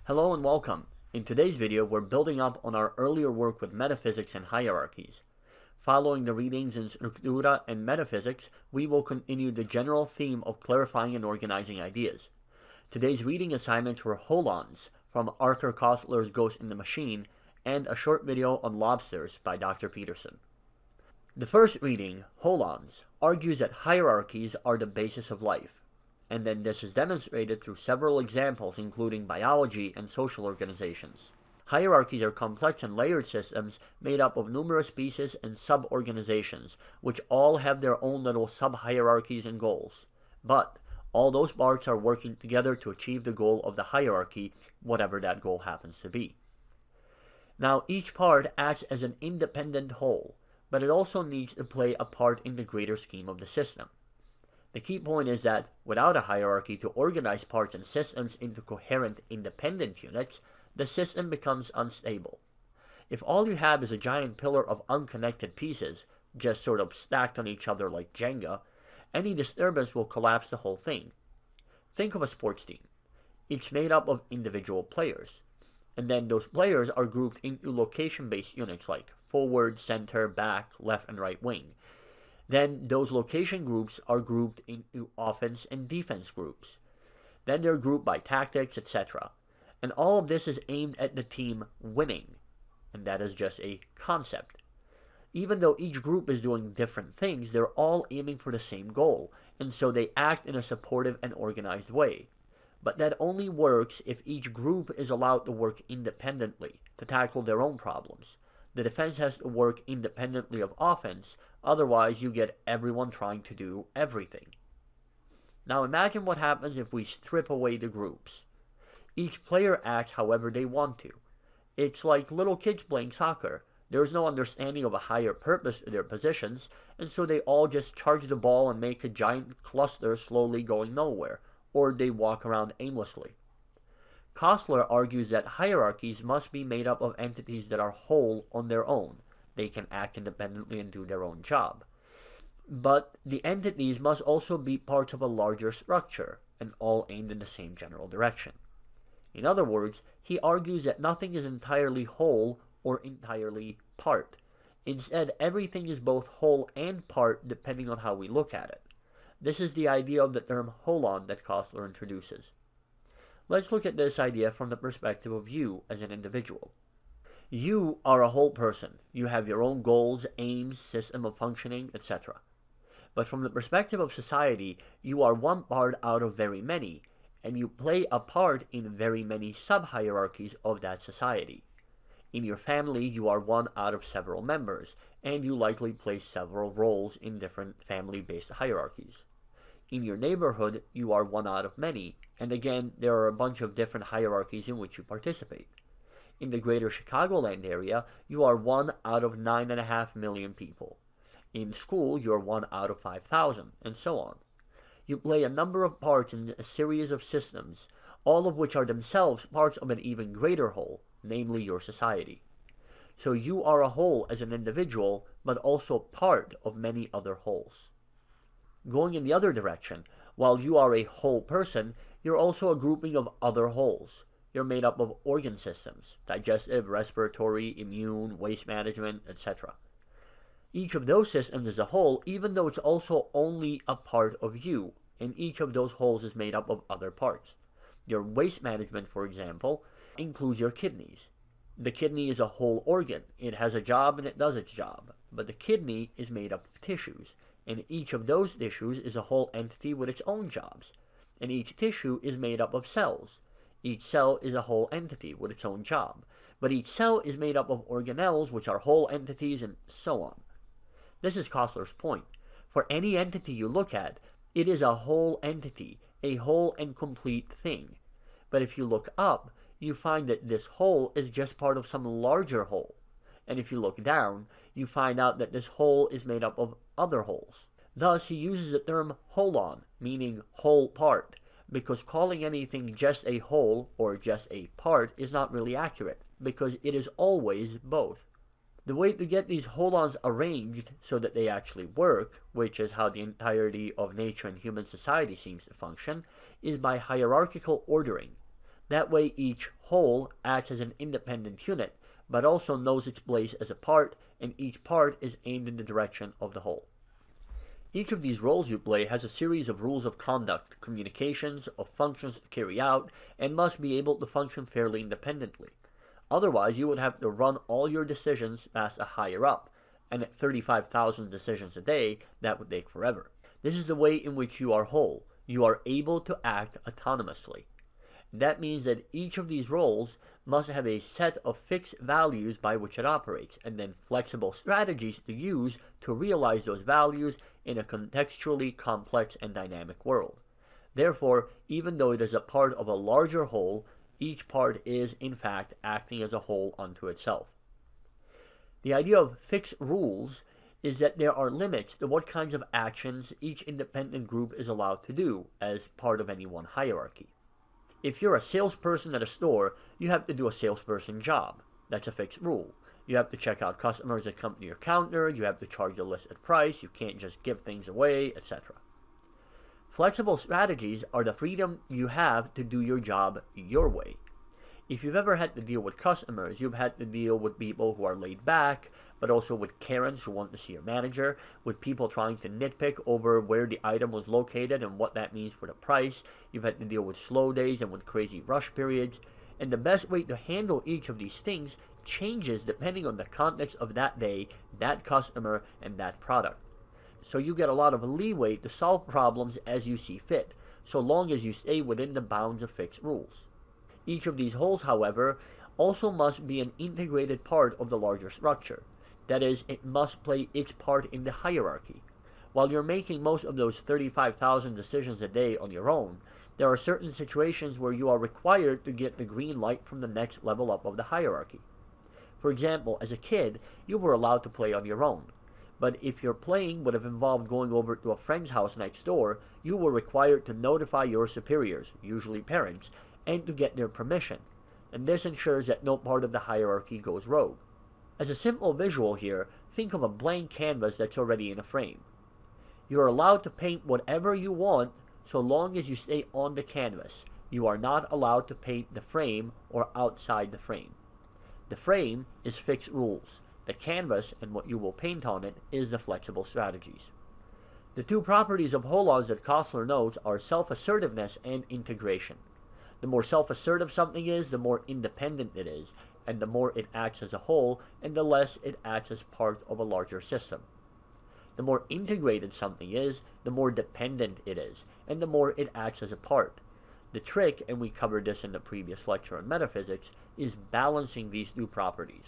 Hello and welcome. In today's video, we're building up on our earlier work with metaphysics and hierarchies. Following the readings in Structura and metaphysics, we will continue the general theme of clarifying and organizing ideas. Today's reading assignments were Holons from Arthur Koestler's Ghost in the Machine and a short video on Lobsters by Dr. Peterson. The first reading, Holons, argues that hierarchies are the basis of life, and then this is demonstrated through several examples including biology and social organizations. Hierarchies are complex and layered systems made up of numerous pieces and sub-organizations, which all have their own little sub-hierarchies and goals. But all those parts are working together to achieve the goal of the hierarchy, whatever that goal happens to be. Now, each part acts as an independent whole, but it also needs to play a part in the greater scheme of the system. The key point is that without a hierarchy to organize parts and systems into coherent, independent units, the system becomes unstable. If all you have is a giant pillar of unconnected pieces, just sort of stacked on each other like Jenga, any disturbance will collapse the whole thing. Think of a sports team. It's made up of individual players, and then those players are grouped into location-based units like forward, center, back, left, and right wing. Then those location groups are grouped into offense and defense groups. Then they're grouped by tactics, etc. And all of this is aimed at the team winning, and that is just a concept. Even though each group is doing different things, they're all aiming for the same goal, and so they act in a supportive and organized way. But that only works if each group is allowed to work independently to tackle their own problems. The defense has to work independently of offense, otherwise you get everyone trying to do everything. Now imagine what happens if we strip away the groups. Each player acts however they want to. It's like little kids playing soccer. There is no understanding of a higher purpose to their positions, and so they all just charge the ball and make a giant cluster slowly going nowhere, or they walk around aimlessly. Koestler argues that hierarchies must be made up of entities that are whole on their own. They can act independently and do their own job. But the entities must also be parts of a larger structure, and all aimed in the same general direction. In other words, he argues that nothing is entirely whole or entirely part. Instead, everything is both whole and part depending on how we look at it. This is the idea of the term holon that Koestler introduces. Let's look at this idea from the perspective of you as an individual. You are a whole person. You have your own goals, aims, system of functioning, etc. But from the perspective of society, you are one part out of very many, and you play a part in very many sub-hierarchies of that society. In your family, you are one out of several members, and you likely play several roles in different family-based hierarchies. In your neighborhood, you are one out of many, and again, there are a bunch of different hierarchies in which you participate. In the greater Chicagoland area, you are one out of 9.5 million people. In school, you are one out of 5,000, and so on. You play a number of parts in a series of systems, all of which are themselves parts of an even greater whole, namely your society. So you are a whole as an individual, but also part of many other wholes. Going in the other direction, while you are a whole person, you're also a grouping of other wholes. You're made up of organ systems, digestive, respiratory, immune, waste management, etc. Each of those systems is a whole, even though it's also only a part of you, and each of those wholes is made up of other parts. Your waste management, for example, includes your kidneys. The kidney is a whole organ. It has a job and it does its job, but the kidney is made up of tissues, and each of those tissues is a whole entity with its own jobs, and each tissue is made up of cells. Each cell is a whole entity with its own job, but each cell is made up of organelles, which are whole entities, and so on. This is Koestler's point. For any entity you look at, it is a whole entity, a whole and complete thing. But if you look up, you find that this whole is just part of some larger whole. And if you look down, you find out that this whole is made up of other wholes. Thus, he uses the term holon, meaning whole part, because calling anything just a whole or just a part is not really accurate, because it is always both. The way to get these holons arranged so that they actually work, which is how the entirety of nature and human society seems to function, is by hierarchical ordering. That way each whole acts as an independent unit, but also knows its place as a part, and each part is aimed in the direction of the whole. Each of these roles you play has a series of rules of conduct, communications, of functions to carry out, and must be able to function fairly independently. Otherwise, you would have to run all your decisions past a higher up, and at 35,000 decisions a day, that would take forever. This is the way in which you are whole. You are able to act autonomously. That means that each of these roles must have a set of fixed values by which it operates, and then flexible strategies to use to realize those values in a contextually complex and dynamic world. Therefore, even though it is a part of a larger whole, each part is, in fact, acting as a whole unto itself. The idea of fixed rules is that there are limits to what kinds of actions each independent group is allowed to do as part of any one hierarchy. If you're a salesperson at a store, you have to do a salesperson job. That's a fixed rule. You have to check out customers that come to your counter, you have to charge a listed price, you can't just give things away, etc. Flexible strategies are the freedom you have to do your job your way. If you've ever had to deal with customers, you've had to deal with people who are laid back, but also with Karens who want to see your manager, with people trying to nitpick over where the item was located and what that means for the price. You've had to deal with slow days and with crazy rush periods. And the best way to handle each of these things changes depending on the context of that day, that customer, and that product. So you get a lot of leeway to solve problems as you see fit, so long as you stay within the bounds of fixed rules. Each of these wholes, however, also must be an integrated part of the larger structure. That is, it must play its part in the hierarchy. While you're making most of those 35,000 decisions a day on your own, there are certain situations where you are required to get the green light from the next level up of the hierarchy. For example, as a kid, you were allowed to play on your own. But if your playing would have involved going over to a friend's house next door, you were required to notify your superiors, usually parents, and to get their permission. And this ensures that no part of the hierarchy goes rogue. As a simple visual here, think of a blank canvas that's already in a frame. You are allowed to paint whatever you want so long as you stay on the canvas. You are not allowed to paint the frame or outside the frame. The frame is fixed rules. The canvas and what you will paint on it is the flexible strategies. The two properties of Holons that Koestler notes are self-assertiveness and integration. The more self-assertive something is, the more independent it is, and the more it acts as a whole, and the less it acts as part of a larger system. The more integrated something is, the more dependent it is, and the more it acts as a part. The trick, and we covered this in the previous lecture on metaphysics, is balancing these two properties.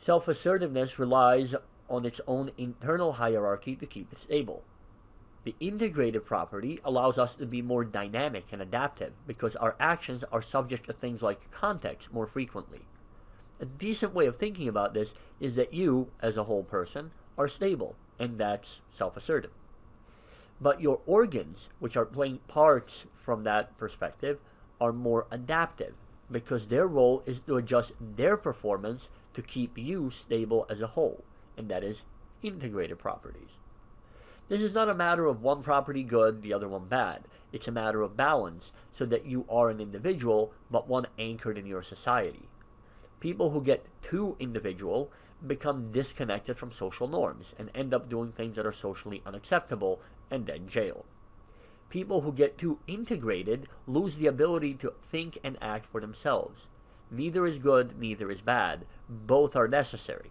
Self-assertiveness relies on its own internal hierarchy to keep it stable. The integrated property allows us to be more dynamic and adaptive because our actions are subject to things like context more frequently. A decent way of thinking about this is that you, as a whole person, are stable, and that's self-assertive. But your organs, which are playing parts from that perspective, are more adaptive because their role is to adjust their performance to keep you stable as a whole, and that is integrated properties. This is not a matter of one property good, the other one bad. It's a matter of balance, so that you are an individual, but one anchored in your society. People who get too individual become disconnected from social norms and end up doing things that are socially unacceptable and then jailed. People who get too integrated lose the ability to think and act for themselves. Neither is good, neither is bad. Both are necessary.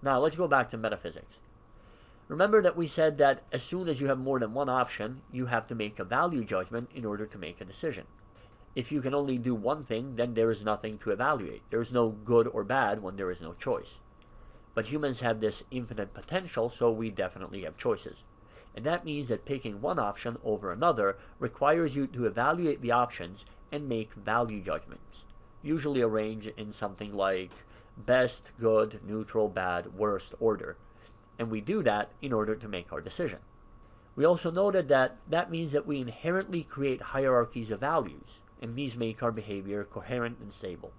Now let's go back to metaphysics. Remember that we said that as soon as you have more than one option, you have to make a value judgment in order to make a decision. If you can only do one thing, then there is nothing to evaluate. There is no good or bad when there is no choice. But humans have this infinite potential, so we definitely have choices. And that means that picking one option over another requires you to evaluate the options and make value judgments, usually arranged in something like best, good, neutral, bad, worst order. And we do that in order to make our decision. We also noted that that means that we inherently create hierarchies of values, and these make our behavior coherent and stable.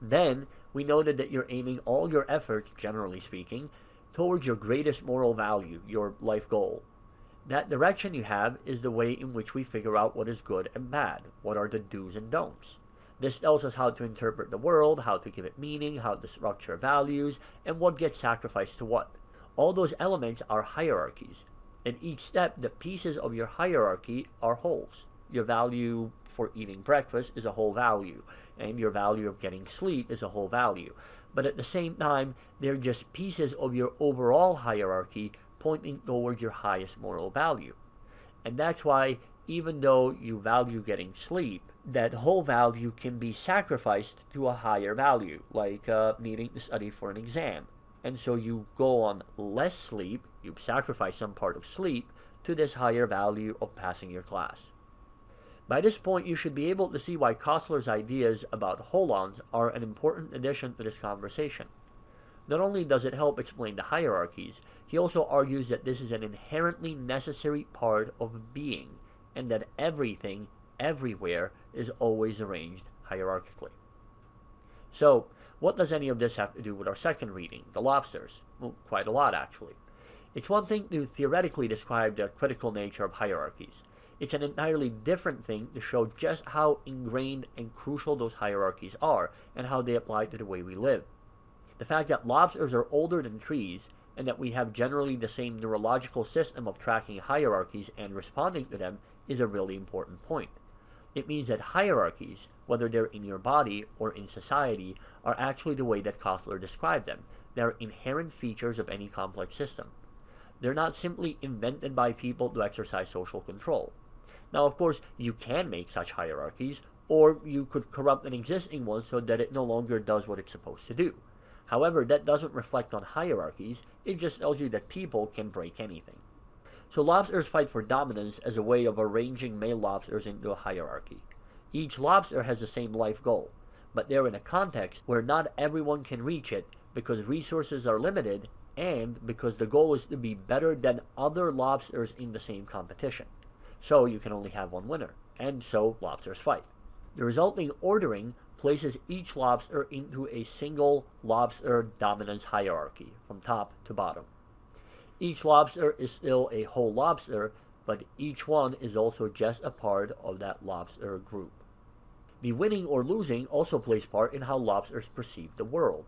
Then, we noted that you're aiming all your efforts, generally speaking, towards your greatest moral value, your life goal. That direction you have is the way in which we figure out what is good and bad, what are the do's and don'ts. This tells us how to interpret the world, how to give it meaning, how to structure values, and what gets sacrificed to what. All those elements are hierarchies. In each step, the pieces of your hierarchy are wholes. Your value for eating breakfast is a whole value, and your value of getting sleep is a whole value. But at the same time, they're just pieces of your overall hierarchy pointing towards your highest moral value. And that's why, even though you value getting sleep, that whole value can be sacrificed to a higher value, like needing to study for an exam. And so you go on less sleep, you sacrifice some part of sleep, to this higher value of passing your class. By this point, you should be able to see why Koestler's ideas about Holons are an important addition to this conversation. Not only does it help explain the hierarchies, he also argues that this is an inherently necessary part of being, and that everything, everywhere, is always arranged hierarchically. So, what does any of this have to do with our second reading, the Lobsters? Well, quite a lot, actually. It's one thing to theoretically describe the critical nature of hierarchies. It's an entirely different thing to show just how ingrained and crucial those hierarchies are, and how they apply to the way we live. The fact that lobsters are older than trees, and that we have generally the same neurological system of tracking hierarchies and responding to them, is a really important point. It means that hierarchies, whether they're in your body or in society, are actually the way that Koestler described them. They're inherent features of any complex system. They're not simply invented by people to exercise social control. Now, of course, you can make such hierarchies, or you could corrupt an existing one so that it no longer does what it's supposed to do. However, that doesn't reflect on hierarchies, it just tells you that people can break anything. So lobsters fight for dominance as a way of arranging male lobsters into a hierarchy. Each lobster has the same life goal, but they're in a context where not everyone can reach it because resources are limited and because the goal is to be better than other lobsters in the same competition. So you can only have one winner, and so lobsters fight. The resulting ordering places each lobster into a single lobster dominance hierarchy, from top to bottom. Each lobster is still a whole lobster, but each one is also just a part of that lobster group. The winning or losing also plays part in how lobsters perceive the world.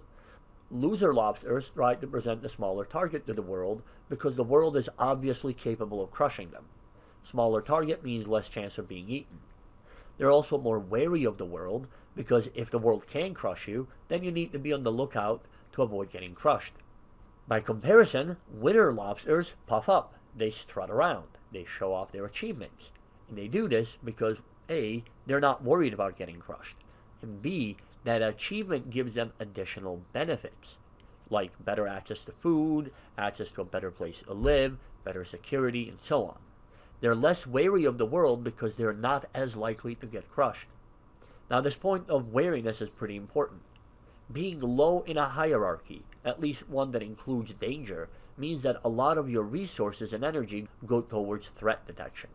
Loser lobsters try to present a smaller target to the world because the world is obviously capable of crushing them. Smaller target means less chance of being eaten. They're also more wary of the world because if the world can crush you, then you need to be on the lookout to avoid getting crushed. By comparison, winner lobsters puff up, they strut around, they show off their achievements. And they do this because A, they're not worried about getting crushed, and B, that achievement gives them additional benefits, like better access to food, access to a better place to live, better security, and so on. They're less wary of the world because they're not as likely to get crushed. Now, this point of wariness is pretty important. Being low in a hierarchy, at least one that includes danger, means that a lot of your resources and energy go towards threat detection.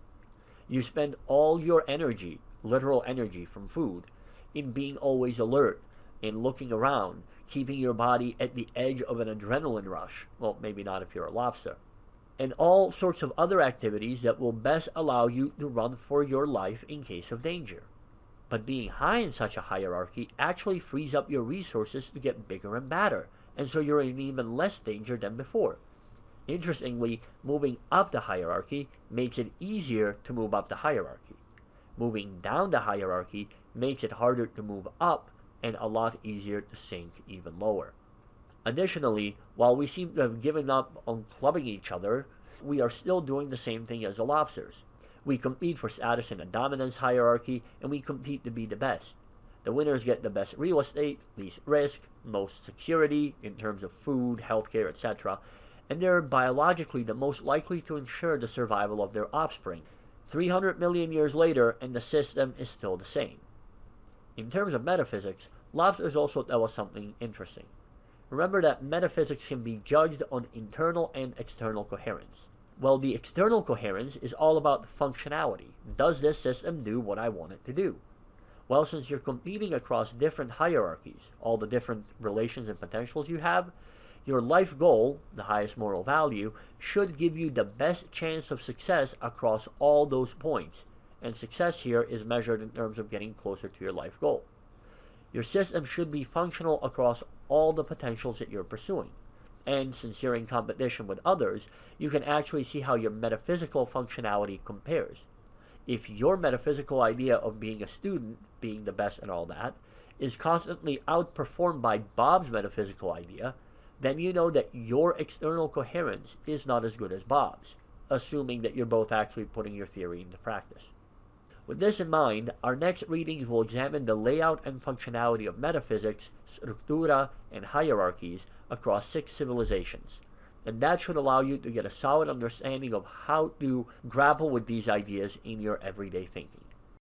You spend all your energy, literal energy from food, in being always alert, in looking around, keeping your body at the edge of an adrenaline rush. Well, maybe not if you're a lobster. And all sorts of other activities that will best allow you to run for your life in case of danger. But being high in such a hierarchy actually frees up your resources to get bigger and badder, and so you're in even less danger than before. Interestingly, moving up the hierarchy makes it easier to move up the hierarchy. Moving down the hierarchy makes it harder to move up and a lot easier to sink even lower. Additionally, while we seem to have given up on clubbing each other, we are still doing the same thing as the lobsters. We compete for status in a dominance hierarchy, and we compete to be the best. The winners get the best real estate, least risk, most security in terms of food, healthcare, etc., and they're biologically the most likely to ensure the survival of their offspring. 300 million years later, and the system is still the same. In terms of metaphysics, lobsters also tell us something interesting. Remember that metaphysics can be judged on internal and external coherence. Well, the external coherence is all about functionality. Does this system do what I want it to do? Well, since you're competing across different hierarchies, all the different relations and potentials you have, your life goal, the highest moral value, should give you the best chance of success across all those points. And success here is measured in terms of getting closer to your life goal. Your system should be functional across all the potentials that you're pursuing. And since you're in competition with others, you can actually see how your metaphysical functionality compares. If your metaphysical idea of being a student, being the best and all that, is constantly outperformed by Bob's metaphysical idea, then you know that your external coherence is not as good as Bob's, assuming that you're both actually putting your theory into practice. With this in mind, our next readings will examine the layout and functionality of metaphysics, structura, and hierarchies across 6 civilizations, and that should allow you to get a solid understanding of how to grapple with these ideas in your everyday thinking.